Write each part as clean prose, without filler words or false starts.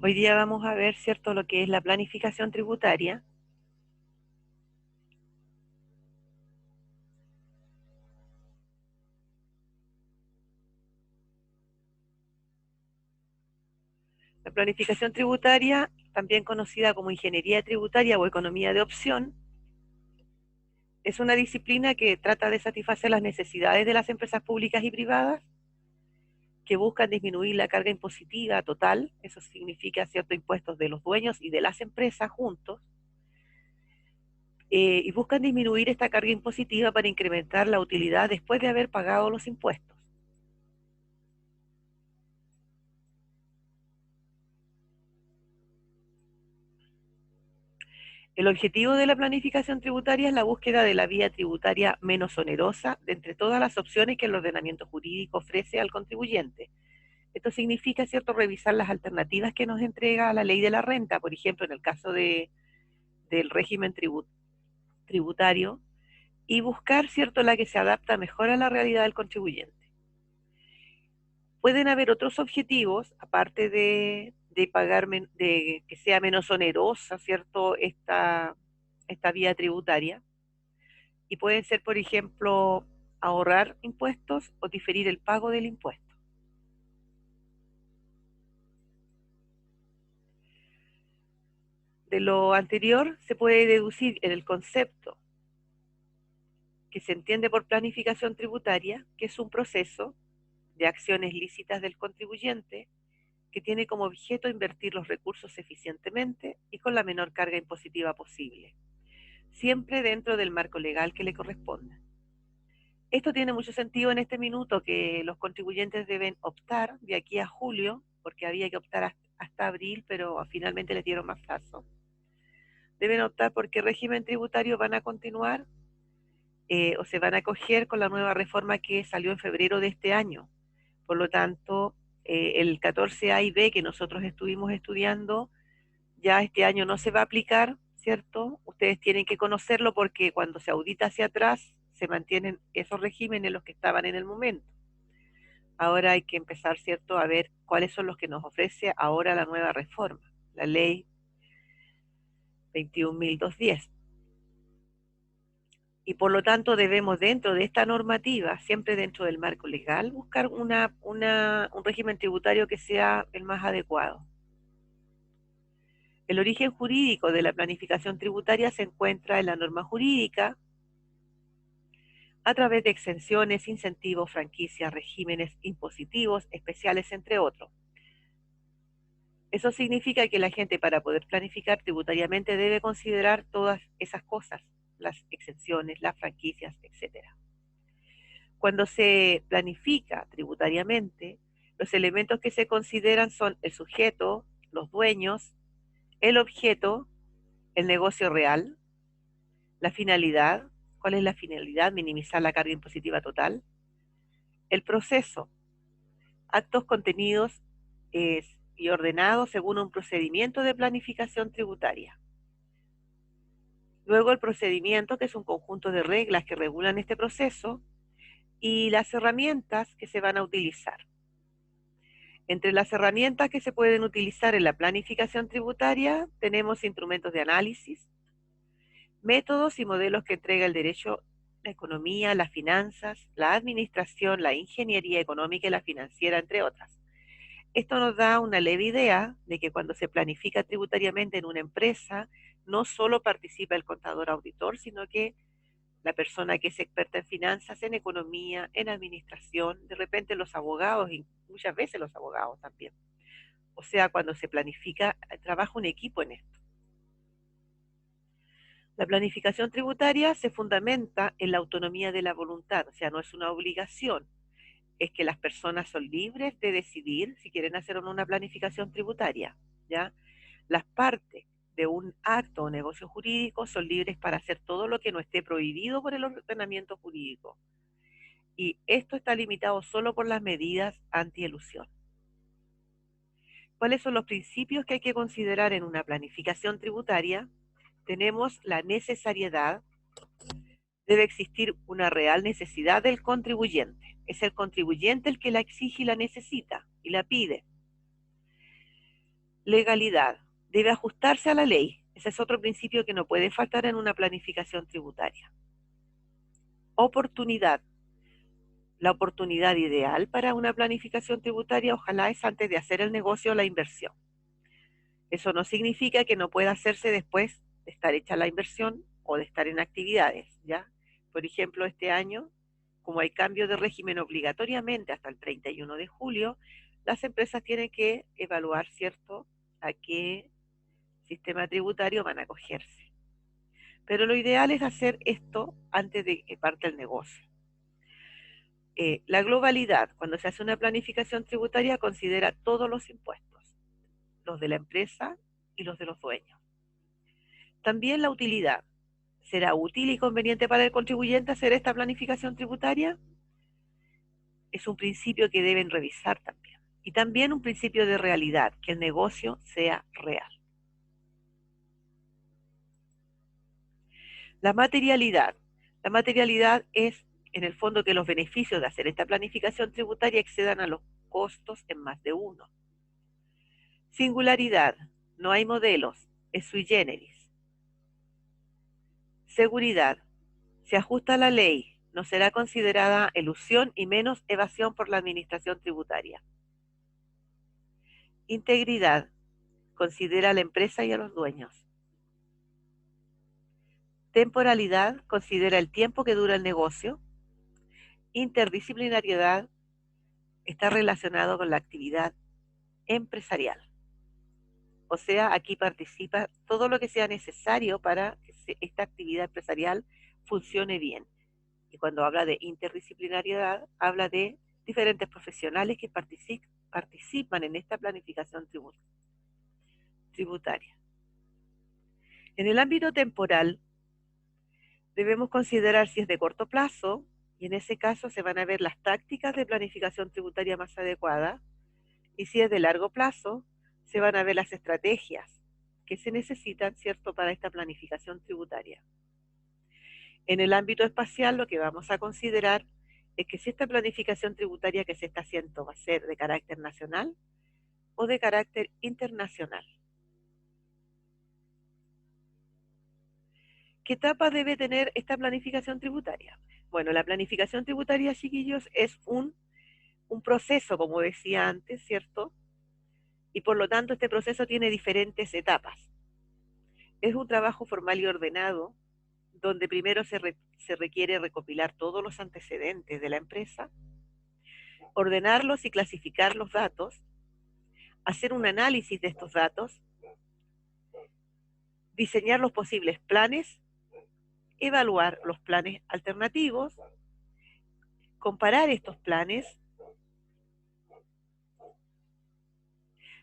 Hoy día vamos a ver, ¿cierto?, lo que es la planificación tributaria. La planificación tributaria, también conocida como ingeniería tributaria o economía de opción, es una disciplina que trata de satisfacer las necesidades de las empresas públicas y privadas que buscan disminuir la carga impositiva total, eso significa ciertos impuestos de los dueños y de las empresas juntos, y buscan disminuir esta carga impositiva para incrementar la utilidad después de haber pagado los impuestos. El objetivo de la planificación tributaria es la búsqueda de la vía tributaria menos onerosa de entre todas las opciones que el ordenamiento jurídico ofrece al contribuyente. Esto significa, ¿cierto?, revisar las alternativas que nos entrega la ley de la renta, por ejemplo, en el caso del régimen tributario, y buscar, ¿cierto?, la que se adapta mejor a la realidad del contribuyente. Pueden haber otros objetivos, aparte de pagar, de que sea menos onerosa, ¿cierto?, esta vía tributaria, y pueden ser, por ejemplo, ahorrar impuestos o diferir el pago del impuesto. De lo anterior se puede deducir en el concepto que se entiende por planificación tributaria, que es un proceso de acciones lícitas del contribuyente que tiene como objeto invertir los recursos eficientemente y con la menor carga impositiva posible, siempre dentro del marco legal que le corresponda. Esto tiene mucho sentido en este minuto, que los contribuyentes deben optar de aquí a julio, porque había que optar hasta abril, pero finalmente les dieron más plazo. Deben optar por qué régimen tributario van a continuar o se van a acoger con la nueva reforma que salió en febrero de este año. Por lo tanto, el 14A y B que nosotros estuvimos estudiando, ya este año no se va a aplicar, ¿cierto? Ustedes tienen que conocerlo porque cuando se audita hacia atrás, se mantienen esos regímenes los que estaban en el momento. Ahora hay que empezar, ¿cierto?, a ver cuáles son los que nos ofrece ahora la nueva reforma, la ley 21.210. Y por lo tanto debemos, dentro de esta normativa, siempre dentro del marco legal, buscar un régimen tributario que sea el más adecuado. El origen jurídico de la planificación tributaria se encuentra en la norma jurídica a través de exenciones, incentivos, franquicias, regímenes impositivos especiales, entre otros. Eso significa que la gente, para poder planificar tributariamente, debe considerar todas esas cosas, las exenciones, las franquicias, etcétera. Cuando se planifica tributariamente, los elementos que se consideran son el sujeto, los dueños, el objeto, el negocio real, la finalidad. ¿Cuál es la finalidad? Minimizar la carga impositiva total. El proceso, actos contenidos y ordenados según un procedimiento de planificación tributaria. Luego el procedimiento, que es un conjunto de reglas que regulan este proceso, y las herramientas que se van a utilizar. Entre las herramientas que se pueden utilizar en la planificación tributaria tenemos instrumentos de análisis, métodos y modelos que entrega el derecho, la economía, las finanzas, la administración, la ingeniería económica y la financiera, entre otras. Esto nos da una leve idea de que cuando se planifica tributariamente en una empresa, no solo participa el contador auditor, sino que la persona que es experta en finanzas, en economía, en administración, de repente los abogados y muchas veces los abogados también. O sea, cuando se planifica, trabaja un equipo en esto. La planificación tributaria se fundamenta en la autonomía de la voluntad, o sea, no es una obligación, es que las personas son libres de decidir si quieren hacer o no una planificación tributaria, ¿ya? Las partes de un acto o negocio jurídico son libres para hacer todo lo que no esté prohibido por el ordenamiento jurídico. Y esto está limitado solo por las medidas antielusión. ¿Cuáles son los principios que hay que considerar en una planificación tributaria? Tenemos la necesariedad. Debe existir una real necesidad del contribuyente. Es el contribuyente el que la exige y la necesita y la pide. Legalidad. Debe ajustarse a la ley. Ese es otro principio que no puede faltar en una planificación tributaria. Oportunidad. La oportunidad ideal para una planificación tributaria ojalá es antes de hacer el negocio o la inversión. Eso no significa que no pueda hacerse después de estar hecha la inversión o de estar en actividades, ¿ya? Por ejemplo, este año, como hay cambio de régimen obligatoriamente hasta el 31 de julio, las empresas tienen que evaluar, ¿cierto?, a qué sistema tributario van a acogerse. Pero lo ideal es hacer esto antes de que parte el negocio. La globalidad, cuando se hace una planificación tributaria, considera todos los impuestos, los de la empresa y los de los dueños. También la utilidad. ¿Será útil y conveniente para el contribuyente hacer esta planificación tributaria? Es un principio que deben revisar también. Y también un principio de realidad, que el negocio sea real. La materialidad. La materialidad es, en el fondo, que los beneficios de hacer esta planificación tributaria excedan a los costos en más de uno. Singularidad. No hay modelos, es sui generis. Seguridad. Se ajusta a la ley, no será considerada elusión y menos evasión por la administración tributaria. Integridad. Considera a la empresa y a los dueños. Temporalidad. Considera el tiempo que dura el negocio. Interdisciplinariedad. Está relacionado con la actividad empresarial. O sea, aquí participa todo lo que sea necesario para que esta actividad empresarial funcione bien. Y cuando habla de interdisciplinariedad, habla de diferentes profesionales que participan en esta planificación tributaria. En el ámbito temporal, debemos considerar si es de corto plazo, y en ese caso se van a ver las tácticas de planificación tributaria más adecuadas, y si es de largo plazo, se van a ver las estrategias que se necesitan, ¿cierto?, para esta planificación tributaria. En el ámbito espacial, lo que vamos a considerar es que si esta planificación tributaria que se está haciendo va a ser de carácter nacional o de carácter internacional. ¿Qué etapa debe tener esta planificación tributaria? Bueno, la planificación tributaria, chiquillos, es un proceso, como decía antes, ¿cierto? Y por lo tanto este proceso tiene diferentes etapas. Es un trabajo formal y ordenado, donde primero se requiere recopilar todos los antecedentes de la empresa, ordenarlos y clasificar los datos, hacer un análisis de estos datos, diseñar los posibles planes, evaluar los planes alternativos, comparar estos planes.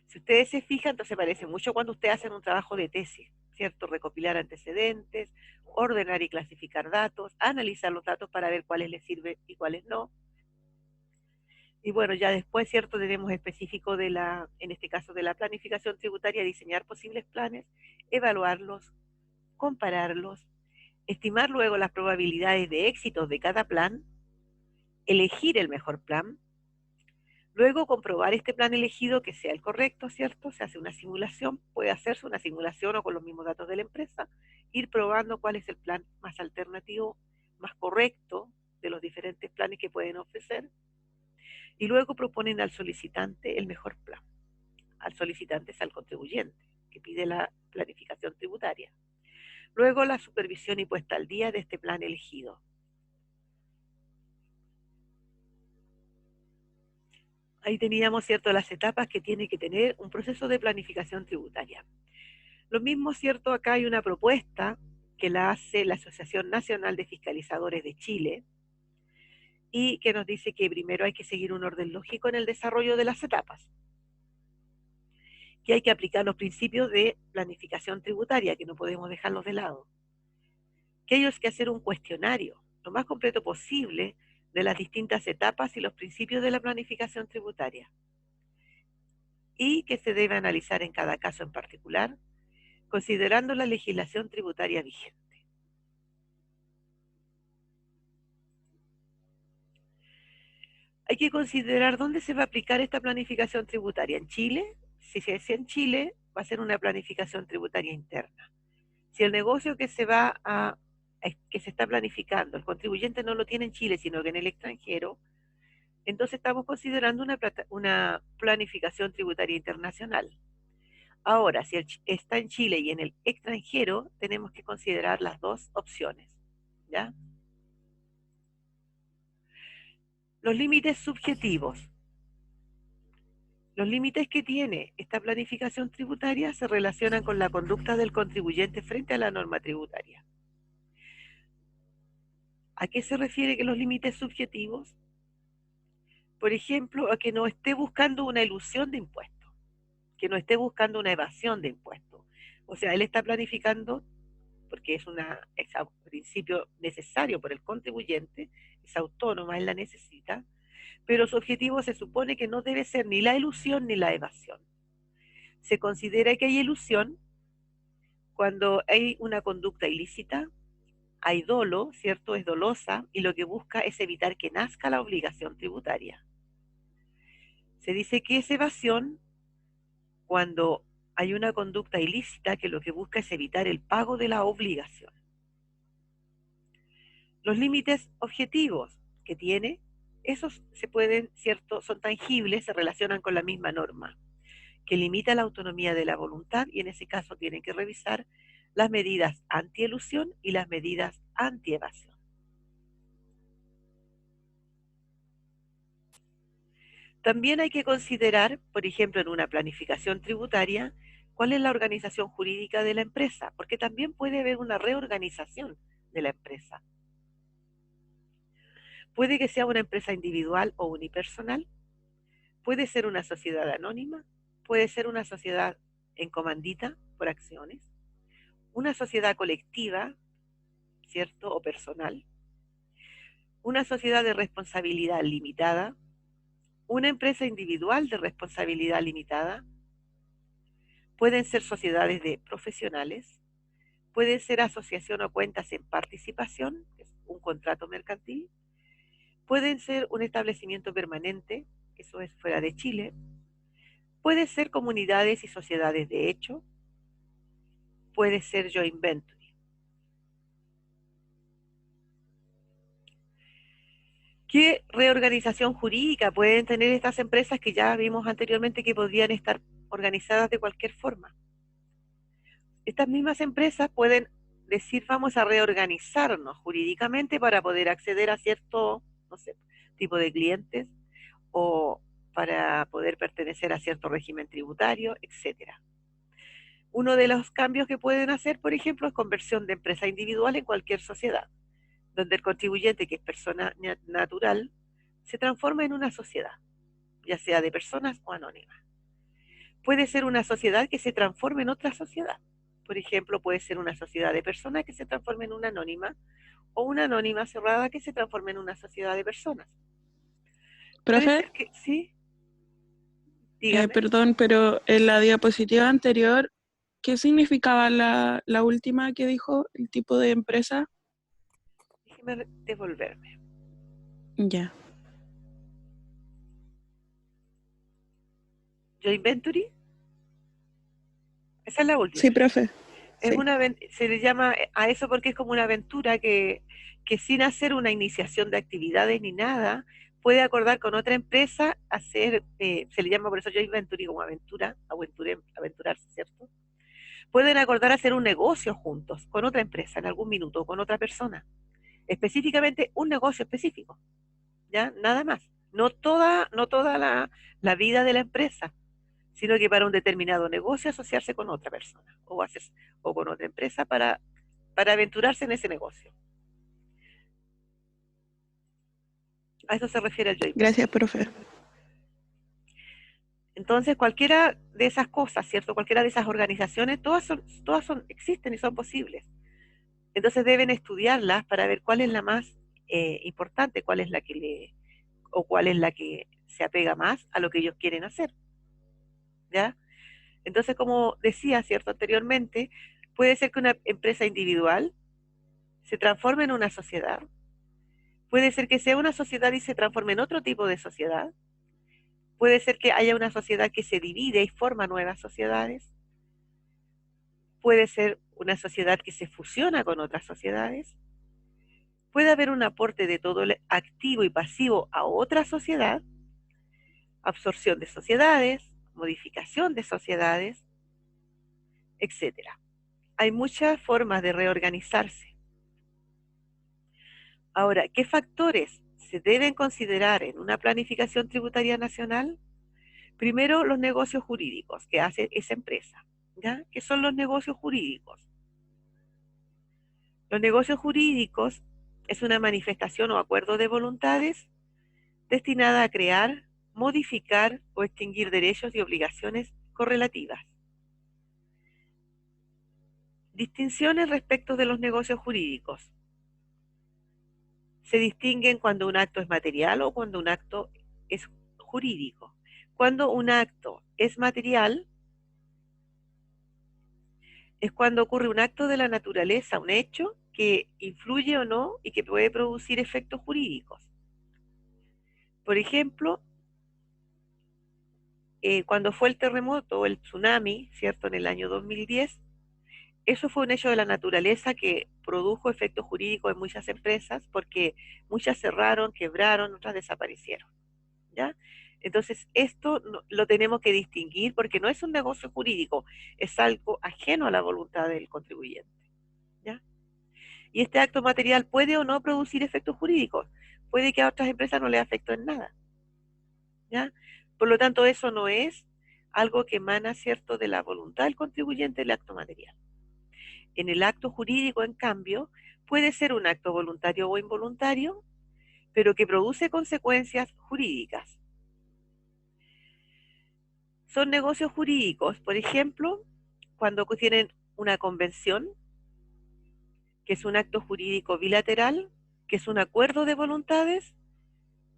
Si ustedes se fijan, entonces parece mucho cuando ustedes hacen un trabajo de tesis, ¿cierto? Recopilar antecedentes, ordenar y clasificar datos, analizar los datos para ver cuáles les sirven y cuáles no. Y bueno, ya después, ¿cierto? Tenemos específico en este caso de la planificación tributaria, diseñar posibles planes, evaluarlos, compararlos, estimar luego las probabilidades de éxito de cada plan, elegir el mejor plan, luego comprobar este plan elegido que sea el correcto, ¿cierto? Se hace una simulación, puede hacerse una simulación o con los mismos datos de la empresa, ir probando cuál es el plan más alternativo, más correcto de los diferentes planes que pueden ofrecer, y luego proponen al solicitante el mejor plan. Al solicitante es al contribuyente, que pide la planificación tributaria. Luego la supervisión y puesta al día de este plan elegido. Ahí teníamos, ¿cierto?, las etapas que tiene que tener un proceso de planificación tributaria. Lo mismo, ¿cierto?, acá hay una propuesta que la hace la Asociación Nacional de Fiscalizadores de Chile y que nos dice que primero hay que seguir un orden lógico en el desarrollo de las etapas, que hay que aplicar los principios de planificación tributaria, que no podemos dejarlos de lado, que hay que hacer un cuestionario lo más completo posible de las distintas etapas y los principios de la planificación tributaria, y que se debe analizar en cada caso en particular, considerando la legislación tributaria vigente. Hay que considerar dónde se va a aplicar esta planificación tributaria. En Chile si es en Chile, va a ser una planificación tributaria interna. Si el negocio que que se está planificando, el contribuyente no lo tiene en Chile, sino que en el extranjero, entonces estamos considerando una planificación tributaria internacional. Ahora, si está en Chile y en el extranjero, tenemos que considerar las dos opciones, ¿ya? Los límites subjetivos. Los límites que tiene esta planificación tributaria se relacionan con la conducta del contribuyente frente a la norma tributaria. ¿A qué se refiere que los límites subjetivos? Por ejemplo, a que no esté buscando una ilusión de impuestos, que no esté buscando una evasión de impuestos. O sea, él está planificando porque es un principio necesario por el contribuyente, es autónoma, él la necesita, pero su objetivo se supone que no debe ser ni la ilusión ni la evasión. Se considera que hay ilusión cuando hay una conducta ilícita, hay dolo, ¿cierto? Es dolosa y lo que busca es evitar que nazca la obligación tributaria. Se dice que es evasión cuando hay una conducta ilícita que lo que busca es evitar el pago de la obligación. Los límites objetivos que tiene, esos se pueden, ¿cierto? Son tangibles, se relacionan con la misma norma, que limita la autonomía de la voluntad y en ese caso tienen que revisar las medidas anti-elusión y las medidas anti-evasión. También hay que considerar, por ejemplo, en una planificación tributaria, cuál es la organización jurídica de la empresa, porque también puede haber una reorganización de la empresa. Puede que sea una empresa individual o unipersonal, puede ser una sociedad anónima, puede ser una sociedad en comandita por acciones, una sociedad colectiva, ¿cierto? O personal, una sociedad de responsabilidad limitada, una empresa individual de responsabilidad limitada, pueden ser sociedades de profesionales, pueden ser asociación o cuentas en participación, que es un contrato mercantil, pueden ser un establecimiento permanente, eso es fuera de Chile, puede ser comunidades y sociedades de hecho, puede ser joint venture. ¿Qué reorganización jurídica pueden tener estas empresas que ya vimos anteriormente que podrían estar organizadas de cualquier forma? Estas mismas empresas pueden decir vamos a reorganizarnos jurídicamente para poder acceder a cierto, no sé, tipo de clientes o para poder pertenecer a cierto régimen tributario, etcétera. Uno de los cambios que pueden hacer, por ejemplo, es conversión de empresa individual en cualquier sociedad, donde el contribuyente, que es persona natural, se transforma en una sociedad, ya sea de personas o anónimas. Puede ser una sociedad que se transforme en otra sociedad. Por ejemplo, puede ser una sociedad de personas que se transforme en una anónima o una anónima cerrada que se transforme en una sociedad de personas. Puede ¿Profe? ser que, sí, dígame. Perdón, pero en la diapositiva anterior, ¿qué significaba la última que dijo, el tipo de empresa? Déjeme devolverme. Ya. Joint venture, esa es la Sí, última. profe. Es Sí. se le llama a eso porque es como una aventura que sin hacer una iniciación de actividades ni nada, puede acordar con otra empresa hacer, se le llama por eso joint venture como aventurarse, ¿cierto? Pueden acordar hacer un negocio juntos con otra empresa en algún minuto o con otra persona. Específicamente un negocio específico, ¿ya? Nada más. No toda la vida de la empresa, sino que para un determinado negocio asociarse con otra persona o con otra empresa para aventurarse en ese negocio. A eso se refiere el joint Gracias, venture. profe. Entonces, cualquiera de esas cosas, ¿cierto? Cualquiera de esas organizaciones, existen y son posibles. Entonces deben estudiarlas para ver cuál es la más importante, cuál es la que se apega más a lo que ellos quieren hacer, ¿ya? Entonces, como decía, ¿cierto? Anteriormente, puede ser que una empresa individual se transforme en una sociedad, puede ser que sea una sociedad y se transforme en otro tipo de sociedad, Puede ser que haya una sociedad que se divide y forma nuevas sociedades. Puede ser una sociedad que se fusiona con otras sociedades. Puede haber un aporte de todo el activo y pasivo a otra sociedad, absorción de sociedades, modificación de sociedades, etcétera. Hay muchas formas de reorganizarse. Ahora, ¿qué factores se deben considerar en una planificación tributaria nacional? Primero, los negocios jurídicos que hace esa empresa. ¿Ya? ¿Qué son los negocios jurídicos? Los negocios jurídicos es una manifestación o acuerdo de voluntades destinada a crear, modificar o extinguir derechos y obligaciones correlativas. Distinciones respecto de los negocios jurídicos. Se distinguen cuando un acto es material o cuando un acto es jurídico. Cuando un acto es material, es cuando ocurre un acto de la naturaleza, un hecho que influye o no y que puede producir efectos jurídicos. Por ejemplo, cuando fue el terremoto o el tsunami, ¿cierto? En el año 2010, eso fue un hecho de la naturaleza que produjo efectos jurídicos en muchas empresas porque muchas cerraron, quebraron, otras desaparecieron, ¿ya? Entonces, esto lo tenemos que distinguir porque no es un negocio jurídico, es algo ajeno a la voluntad del contribuyente, ¿ya? Y este acto material puede o no producir efectos jurídicos, puede que a otras empresas no les afecte en nada, ¿ya? Por lo tanto, eso no es algo que emana, ¿cierto?, de la voluntad del contribuyente el acto material. En el acto jurídico, en cambio, puede ser un acto voluntario o involuntario, pero que produce consecuencias jurídicas. Son negocios jurídicos, por ejemplo, cuando tienen una convención, que es un acto jurídico bilateral, que es un acuerdo de voluntades,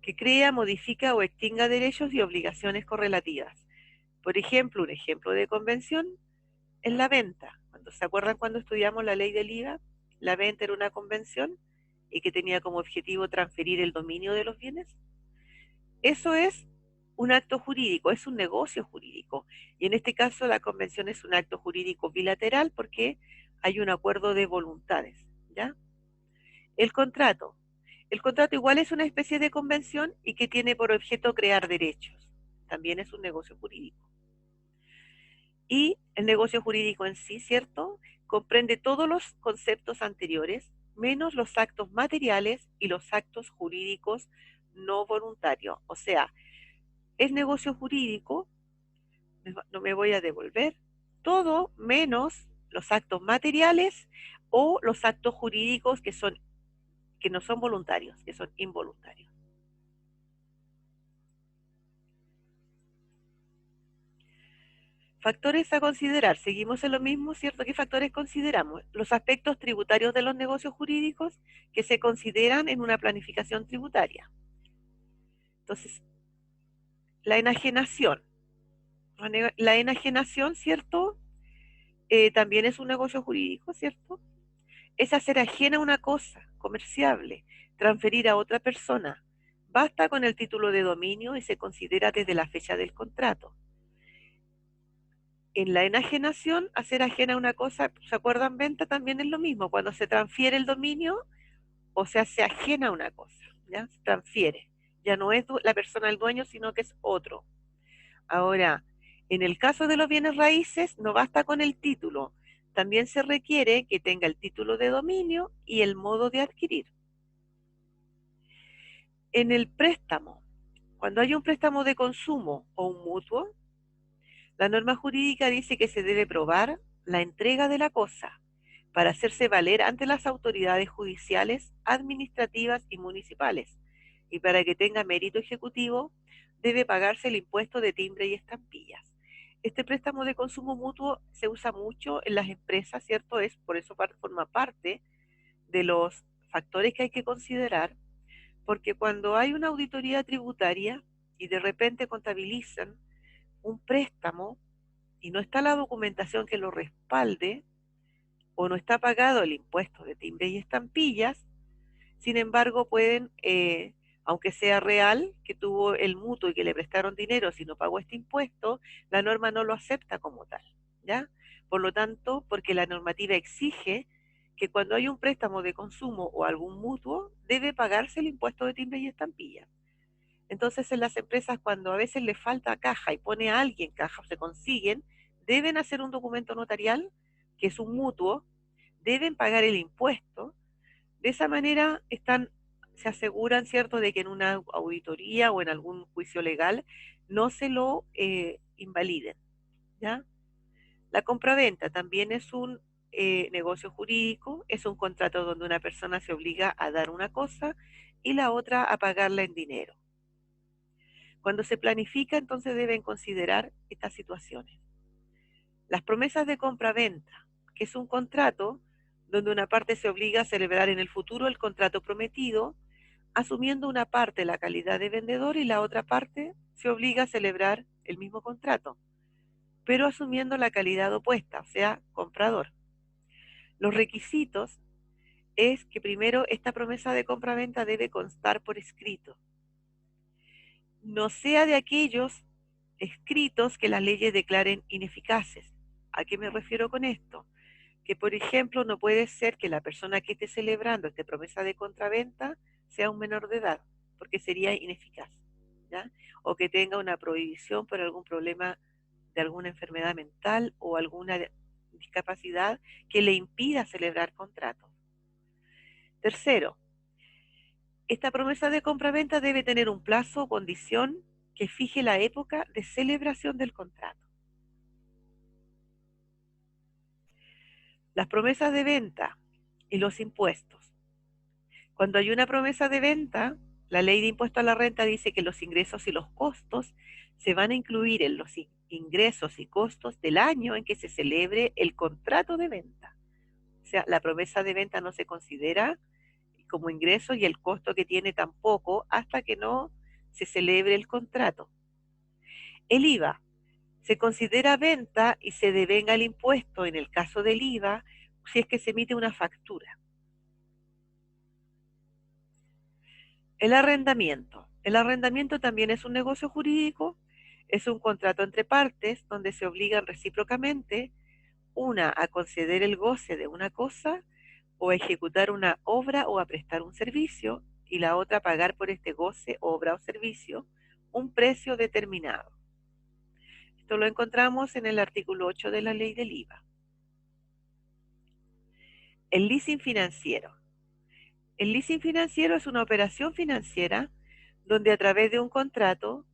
que crea, modifica o extinga derechos y obligaciones correlativas. Por ejemplo, un ejemplo de convención es la venta. ¿Se acuerdan cuando estudiamos la ley del IVA? La venta era una convención y que tenía como objetivo transferir el dominio de los bienes. Eso es un acto jurídico, es un negocio jurídico. Y en este caso la convención es un acto jurídico bilateral porque hay un acuerdo de voluntades, ¿ya? El contrato. El contrato igual es una especie de convención y que tiene por objeto crear derechos. También es un negocio jurídico. Y el negocio jurídico en sí, ¿cierto?, comprende todos los conceptos anteriores, menos los actos materiales y los actos jurídicos no voluntarios. O sea, es negocio jurídico, no me voy a devolver, todo menos los actos materiales o los actos jurídicos que no son voluntarios, que son involuntarios. Factores a considerar. Seguimos en lo mismo, ¿cierto? ¿Qué factores consideramos? Los aspectos tributarios de los negocios jurídicos que se consideran en una planificación tributaria. Entonces, la enajenación. La enajenación, ¿cierto? También es un negocio jurídico, ¿cierto? Es hacer ajena una cosa comerciable, transferir a otra persona. Basta con el título de dominio y se considera desde la fecha del contrato. En la enajenación, hacer ajena una cosa, ¿se acuerdan? Venta también es lo mismo, cuando se transfiere el dominio, o sea, se ajena una cosa, ¿ya? Se transfiere. Ya no es la persona el dueño, sino que es otro. Ahora, en el caso de los bienes raíces, no basta con el título, también se requiere que tenga el título de dominio y el modo de adquirir. En el préstamo, cuando hay un préstamo de consumo o un mutuo, la norma jurídica dice que se debe probar la entrega de la cosa para hacerse valer ante las autoridades judiciales, administrativas y municipales. Y para que tenga mérito ejecutivo, debe pagarse el impuesto de timbre y estampillas. Este préstamo de consumo mutuo se usa mucho en las empresas, ¿cierto? Por eso forma parte de los factores que hay que considerar, porque cuando hay una auditoría tributaria y de repente contabilizan un préstamo y no está la documentación que lo respalde, o no está pagado el impuesto de timbre y estampillas, sin embargo pueden aunque sea real que tuvo el mutuo y que le prestaron dinero, si no pagó este impuesto, la norma no lo acepta como tal, ¿ya? Por lo tanto, porque la normativa exige que cuando hay un préstamo de consumo o algún mutuo, debe pagarse el impuesto de timbre y estampilla. Entonces, en las empresas, cuando a veces le falta caja y pone a alguien caja o se consiguen, deben hacer un documento notarial, que es un mutuo, deben pagar el impuesto. De esa manera se aseguran, ¿cierto?, de que en una auditoría o en algún juicio legal no se lo invaliden, ¿ya? La compraventa también es un negocio jurídico, es un contrato donde una persona se obliga a dar una cosa y la otra a pagarla en dinero. Cuando se planifica, entonces deben considerar estas situaciones. Las promesas de compraventa, que es un contrato donde una parte se obliga a celebrar en el futuro el contrato prometido, asumiendo una parte la calidad de vendedor y la otra parte se obliga a celebrar el mismo contrato, pero asumiendo la calidad opuesta, o sea, comprador. Los requisitos es que primero esta promesa de compraventa debe constar por escrito. No sea de aquellos escritos que las leyes declaren ineficaces. ¿A qué me refiero con esto? Que, por ejemplo, no puede ser que la persona que esté celebrando esta promesa de compraventa sea un menor de edad, porque sería ineficaz, ¿ya? O que tenga una prohibición por algún problema de alguna enfermedad mental o alguna discapacidad que le impida celebrar contratos. Tercero, esta promesa de compraventa debe tener un plazo o condición que fije la época de celebración del contrato. Las promesas de venta y los impuestos. Cuando hay una promesa de venta, la ley de impuesto a la renta dice que los ingresos y los costos se van a incluir en los ingresos y costos del año en que se celebre el contrato de venta. O sea, la promesa de venta no se considera como ingreso y el costo que tiene tampoco hasta que no se celebre el contrato. El IVA se considera venta y se devenga el impuesto en el caso del IVA si es que se emite una factura. El arrendamiento. El arrendamiento también es un negocio jurídico, es un contrato entre partes donde se obligan recíprocamente una a conceder el goce de una cosa o a ejecutar una obra o a prestar un servicio y la otra a pagar por este goce, obra o servicio un precio determinado. Esto lo encontramos en el artículo 8 de la ley del IVA. El leasing financiero. El leasing financiero es una operación financiera donde a través de un contrato,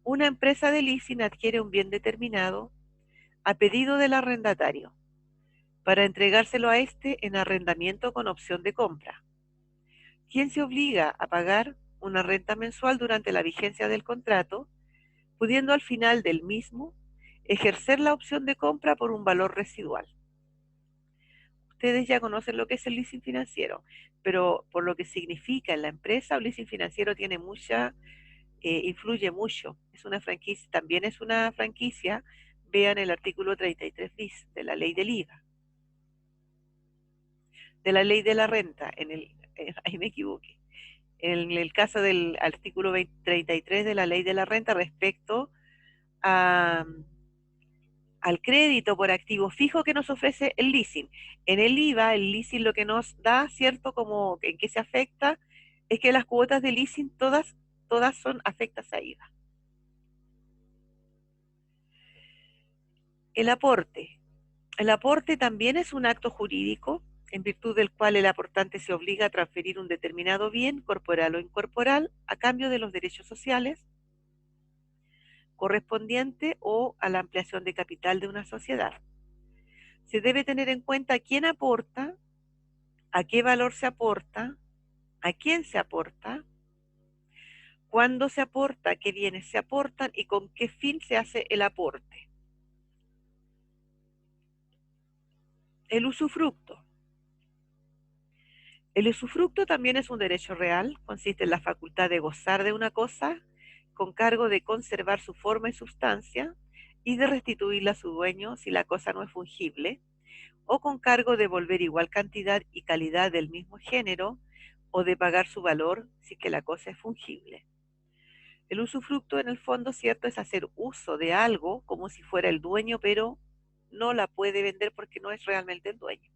una empresa de leasing adquiere un bien determinado a pedido del arrendatario para entregárselo a este en arrendamiento con opción de compra. ¿Quién se obliga a pagar una renta mensual durante la vigencia del contrato, pudiendo al final del mismo ejercer la opción de compra por un valor residual? Ustedes ya conocen lo que es el leasing financiero, pero por lo que significa en la empresa, el leasing financiero tiene influye mucho. Es una franquicia, también es una franquicia. Vean el artículo 33 bis de la ley del IVA, de la ley de la renta, ahí me equivoqué. En el caso del artículo 33 de la ley de la renta respecto a, al crédito por activo fijo que nos ofrece el leasing. En el IVA, el leasing lo que nos da, ¿cierto? Como en qué se afecta, es que las cuotas de leasing todas son afectas a IVA. El aporte. El aporte también es un acto jurídico en virtud del cual el aportante se obliga a transferir un determinado bien, corporal o incorporal, a cambio de los derechos sociales correspondiente o a la ampliación de capital de una sociedad. Se debe tener en cuenta quién aporta, a qué valor se aporta, a quién se aporta, cuándo se aporta, qué bienes se aportan y con qué fin se hace el aporte. El usufructo. El usufructo también es un derecho real, consiste en la facultad de gozar de una cosa con cargo de conservar su forma y sustancia y de restituirla a su dueño si la cosa no es fungible, o con cargo de devolver igual cantidad y calidad del mismo género o de pagar su valor si es que la cosa es fungible. El usufructo en el fondo, ¿cierto?, es hacer uso de algo como si fuera el dueño, pero no la puede vender porque no es realmente el dueño.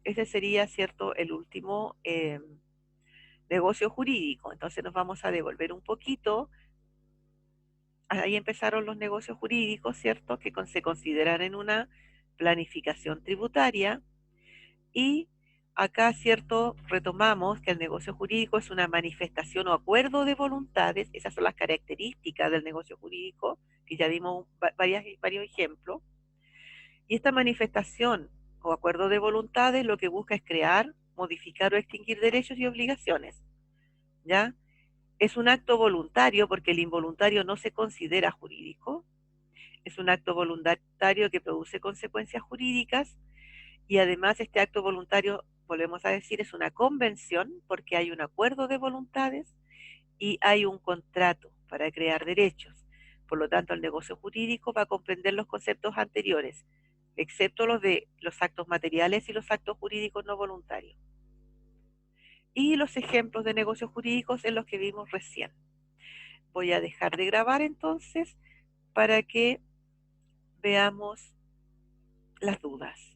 Ese sería, ¿cierto?, el último negocio jurídico. Entonces nos vamos a devolver un poquito. Ahí empezaron los negocios jurídicos, ¿cierto?, que se consideran en una planificación tributaria. Y acá, ¿cierto?, retomamos que el negocio jurídico es una manifestación o acuerdo de voluntades. Esas son las características del negocio jurídico, que ya dimos varios ejemplos. Y esta manifestación o acuerdo de voluntades lo que busca es crear, modificar o extinguir derechos y obligaciones, ¿ya? Es un acto voluntario porque el involuntario no se considera jurídico. Es un acto voluntario que produce consecuencias jurídicas y además este acto voluntario, volvemos a decir, es una convención porque hay un acuerdo de voluntades y hay un contrato para crear derechos. Por lo tanto, el negocio jurídico va a comprender los conceptos anteriores, excepto los de los actos materiales y los actos jurídicos no voluntarios. Y los ejemplos de negocios jurídicos en los que vimos recién. Voy a dejar de grabar entonces para que veamos las dudas.